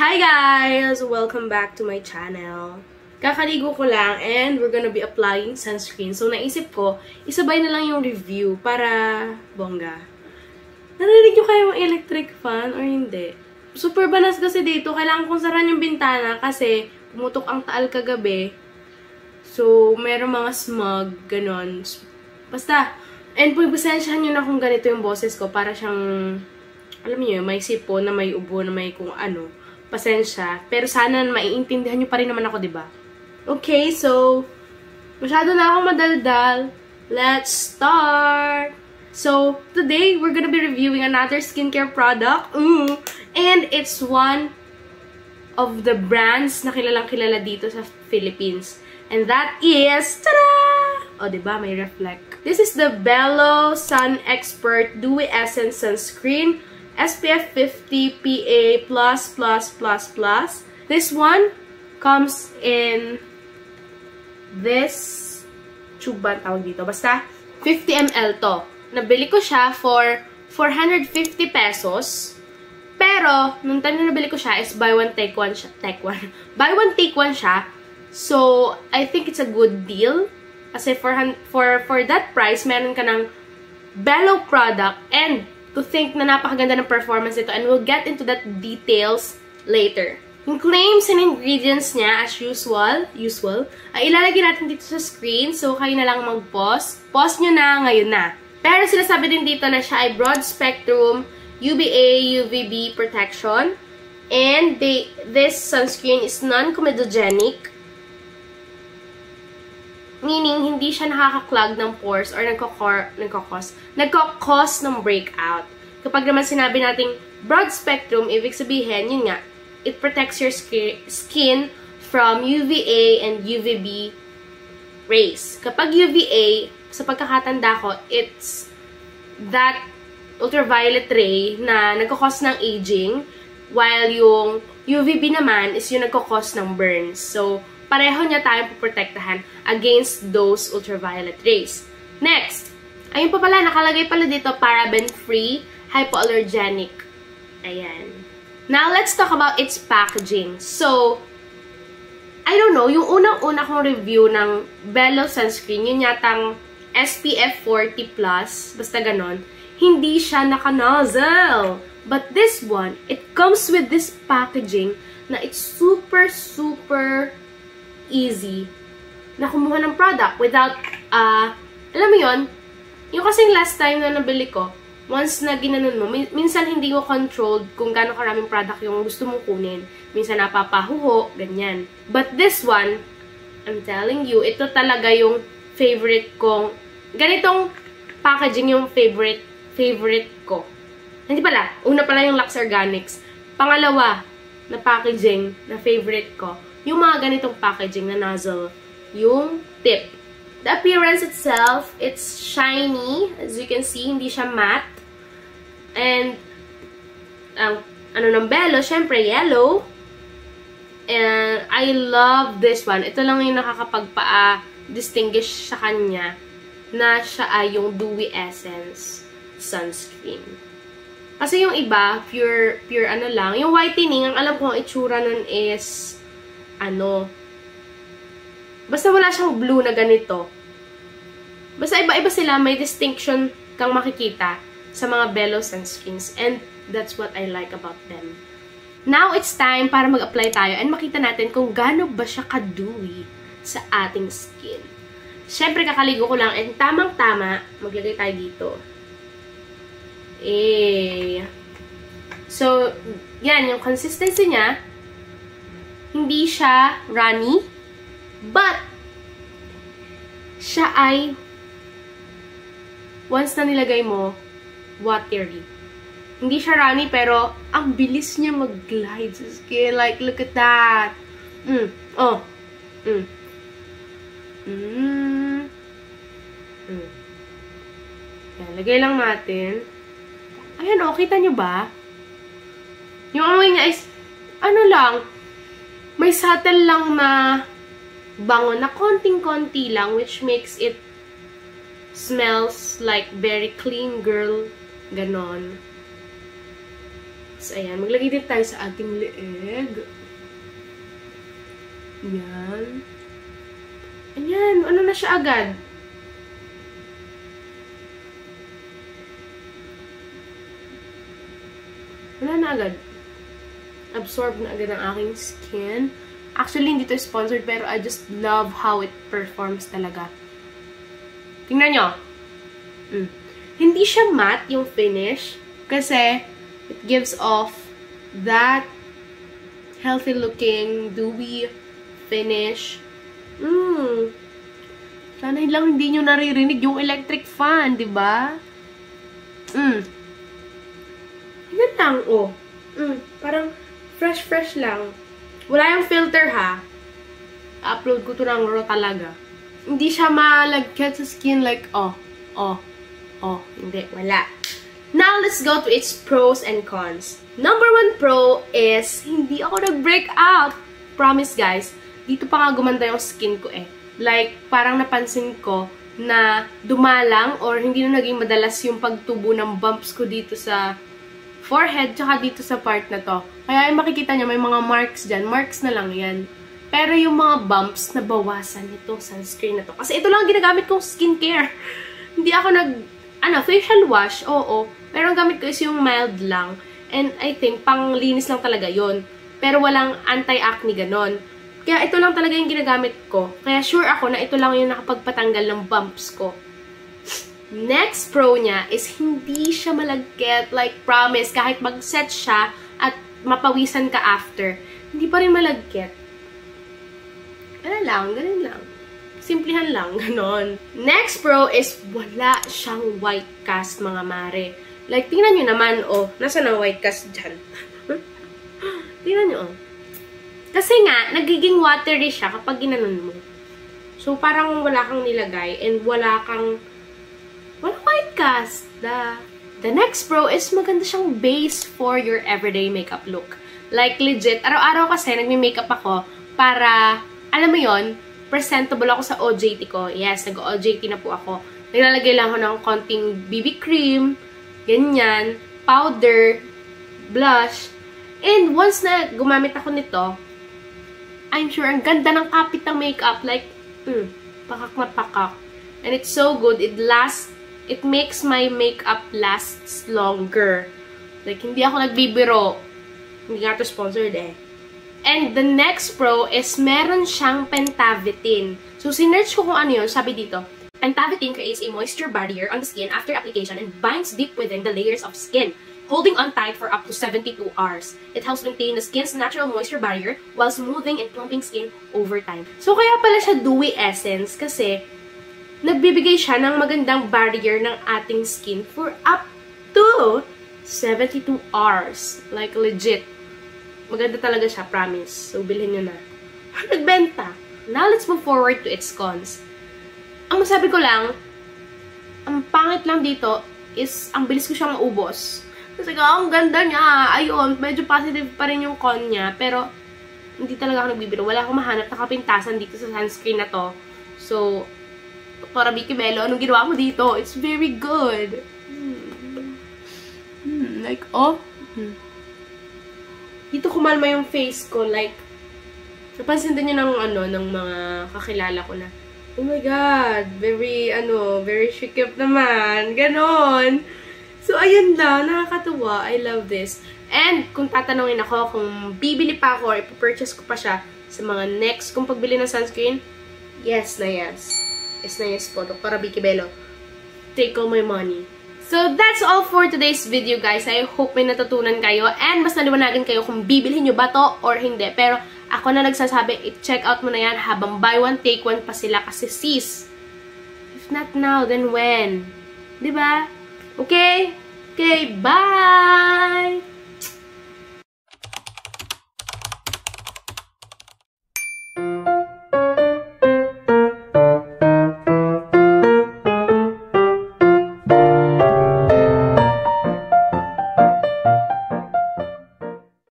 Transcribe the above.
Hi guys! Welcome back to my channel. Kakaligo ko lang and we're gonna be applying sunscreen. So naisip ko, isabay na lang yung review para bongga. Narinig nyo kayo yung electric fan or hindi? Super banas kasi dito. Kailangan kong saran yung bintana kasi pumutok ang taal kagabi. So, meron mga smog, ganon. Basta, and pagpasensyahan nyo na kung ganito yung boses ko para siyang, alam niyo, may sipo na may ubo na may kung ano. Pasensya. Pero sana maiintindihan nyo pa rin naman ako, diba? Okay, so, masyado na akong madaldal. Let's start! So, today, we're gonna be reviewing another skincare product. And it's one of the brands na kilalang kilala dito sa Philippines. And that is, tada! O, diba? May reflect. This is the Bello Sun Expert Dewy Essence Sunscreen. SPF 50 PA+++++. This one comes in this tube ba tawag dito? Basta 50 ml to. Nabili ko siya for 450 pesos. Pero, nung time na nabili ko siya is buy one take one siya. Buy one take one siya. So, I think it's a good deal. Kasi for that price, meron ka ng Bello product and to think na napakaganda ng performance nito, and we'll get into that details later. Yung claims and ingredients niya, as usual, ay ilalagay natin dito sa screen, so kayo na lang mag-pause. Pause nyo na ngayon na. Pero sinasabi din dito na siya ay broad spectrum, UVA, UVB protection, and this sunscreen is non-comedogenic, meaning, hindi siya nakaka-clog ng pores or nagkakos ng breakout. Kapag naman sinabi nating broad spectrum, ibig sabihin, yun nga, it protects your skin from UVA and UVB rays. Kapag UVA, sa pagkakatanda ko, it's that ultraviolet ray na nagkakos ng aging, while yung UVB naman is yung nagkakos ng burns. So, pareho niya tayong poprotektahan against those ultraviolet rays. Next, ayun pa pala, nakalagay pala dito, paraben-free, hypoallergenic. Ayan. Now, let's talk about its packaging. So, I don't know, yung unang-una kong review ng Bello sunscreen, yun yatang SPF 40+, basta ganon, hindi siya naka-nozzle. But this one, it comes with this packaging na it's super easy na kumuha ng product without, alam mo yun, yung kasing last time na nabili ko, once na ginanon mo, minsan hindi ko controlled kung gaano karaming product yung gusto mong kunin. Minsan napapahuho, ganyan. But this one, I'm telling you, ito talaga yung favorite kong, ganitong packaging yung favorite ko. Hindi pala, una pala yung Lux Organics. Pangalawa na packaging na favorite ko, yung mga ganitong packaging na nozzle, yung tip. The appearance itself, it's shiny. As you can see, hindi siya matte. And, ano ng Bello, syempre, yellow. And, I love this one. Ito lang yung nakakapagpa-distinguish sa kanya na siya ay yung Dewy Essence Sunscreen. Kasi yung iba, pure ano lang. Yung whitening, ang alam ko ang itsura nun is basta wala siyang blue na ganito. Basta iba-iba sila, may distinction kang makikita sa mga Bello sunscreens, and that's what I like about them. Now, it's time para mag-apply tayo and makita natin kung gaano ba siya ka-dewy sa ating skin. Siyempre, kakaligo ko lang, and tamang-tama, maglagay tayo dito. So, yan, yung consistency niya, hindi siya runny, but siya ay once na nilagay mo, watery. Hindi siya runny, pero ang bilis niya mag-glide sa skin. Like, look at that. Yan, lagay lang natin. Ayan, kita nyo ba? Yung amoy niya is, lang, may subtle lang na bango na konting-konti lang, which makes it smells like very clean girl, ganon. So, ayan. Maglagay din tayo sa ating leeg. Ayan. Ayan. Ano na siya agad? Wala na agad. Absorb na agad ang aking skin. Actually, hindi to sponsored, pero I just love how it performs talaga. Tingnan nyo. Hindi siya matte yung finish. Kasi, it gives off that healthy-looking, dewy finish. Sana lang hindi nyo naririnig yung electric fan, di ba? Yan lang, oh. Parang fresh lang. Wala yung filter, ha? Upload ko to ng raw talaga. Hindi siya malagkat sa skin like, hindi, wala. Now, let's go to its pros and cons. Number 1 pro is, hindi ako nag-break out. Promise, guys. Dito pa nga gumanda yung skin ko, eh. Like, parang napansin ko na dumalang or hindi na naging madalas yung pagtubo ng bumps ko dito sa forehead, tsaka dito sa part na to. Kaya yung makikita nyo, may mga marks dyan. Marks na lang yan. Pero yung mga bumps, nabawasan itong sunscreen na to. Kasi ito lang ginagamit kong skincare. Hindi ako facial wash, oo. Pero ang gamit ko is yung mild lang. And I think, panglinis lang talaga yon. Pero walang anti-acne ganon. Kaya ito lang talaga yung ginagamit ko. Kaya sure ako na ito lang yung nakapagpatanggal ng bumps ko. Next pro niya is hindi siya malagkit. Like, promise, kahit mag-set siya at mapawisan ka after, hindi pa rin malagkit. Ganun lang. Simplihan lang, ganon. Next pro is wala siyang white cast, mga mare. Like, tingnan nyo naman, oh, nasa na white cast dyan? Tingnan nyo, oh. Kasi nga, nagiging watery siya kapag ginanon mo. So, parang wala kang nilagay and wala white cast. The next pro is maganda siyang base for your everyday makeup look. Like, legit, araw-araw kasi nagme-makeup ako para, alam mo yon, presentable ako sa OJT ko. Yes, nag-OJT na po ako. Naglalagay lang ako ng konting BB cream, ganyan, powder, blush. And once na gumamit ako nito, I'm sure ang ganda ng kapit ng makeup. Like, pakak na pakak. And it's so good. It makes my makeup lasts longer. Like, hindi ako nagbibiro. Hindi nga ito sponsored, eh. And the next pro is meron siyang Pentavitin. So, sinerch ko kung ano yun. Sabi dito, Pentavitin creates a moisture barrier on the skin after application and binds deep within the layers of skin, holding on tight for up to 72 hours. It helps maintain the skin's natural moisture barrier while smoothing and plumping skin over time. So, kaya pala siya dewy essence kasi nagbibigay siya ng magandang barrier ng ating skin for up to 72 hours. Like, legit. Maganda talaga siya, promise. So, bilhin nyo na. Nagbenta. Now, let's move forward to its cons. Ang masabi ko lang, ang pangit lang dito is, ang bilis ko siyang maubos. Kasi ang ganda niya. Ayun, medyo positive pa rin yung con niya. Pero, hindi talaga ako nagbibiro. Wala akong mahanap na kapintasan dito sa sunscreen na to. So, Dr. Vicky Bello, anong ginawa mo dito? It's very good. Like, Dito kumalma yung face ko. Like, napansin din nyo ng mga kakilala ko na, oh my God, very shikip naman. Ganon. So, ayun lang. Nakakatuwa. I love this. And, kung tatanungin ako kung bibili pa ako or ipapurchase ko pa siya sa mga next kung pagbili ng sunscreen, yes na yes. Yes na yes po. Dr. Vicky Bello. Take all my money. So, that's all for today's video, guys. I hope may natutunan kayo and mas naliwanagan kayo kung bibilhin nyo ba to or hindi. Pero, ako na nagsasabi, i-check out mo na yan habang buy one, take one pa sila kasi sis. If not now, then when? Diba? Okay? Okay, bye!